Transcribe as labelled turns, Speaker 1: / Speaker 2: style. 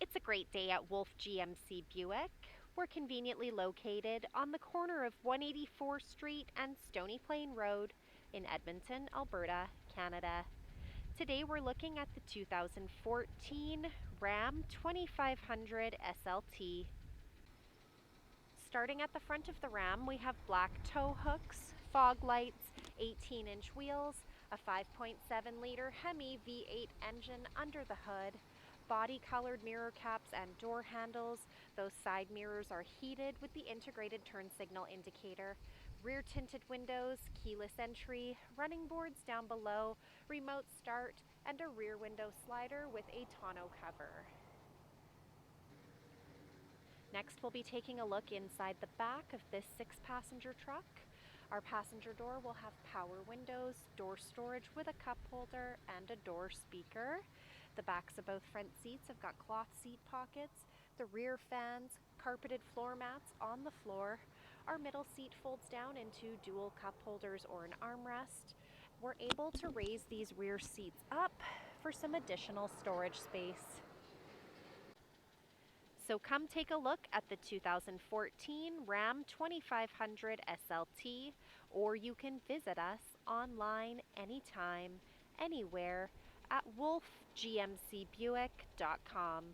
Speaker 1: It's a great day at Wolfe GMC Buick. We're conveniently located on the corner of 184th Street and Stony Plain Road in Edmonton, Alberta, Canada. Today we're looking at the 2014 Ram 2500 SLT. Starting at the front of the Ram, we have black tow hooks, fog lights, 18-inch wheels, a 5.7-liter HEMI V8 engine under the hood, body-colored mirror caps and door handles. Those side mirrors are heated with the integrated turn signal indicator, rear tinted windows, keyless entry, running boards down below, remote start, and a rear window slider with a tonneau cover. Next, we'll be taking a look inside the back of this 6-passenger truck. Our passenger door will have power windows, door storage with a cup holder, and a door speaker. The backs of both front seats have got cloth seat pockets, the rear fans, carpeted floor mats on the floor. Our middle seat folds down into dual cup holders or an armrest. We're able to raise these rear seats up for some additional storage space. So come take a look at the 2014 Ram 2500 SLT, or you can visit us online anytime, anywhere at wolfegmcbuick.com.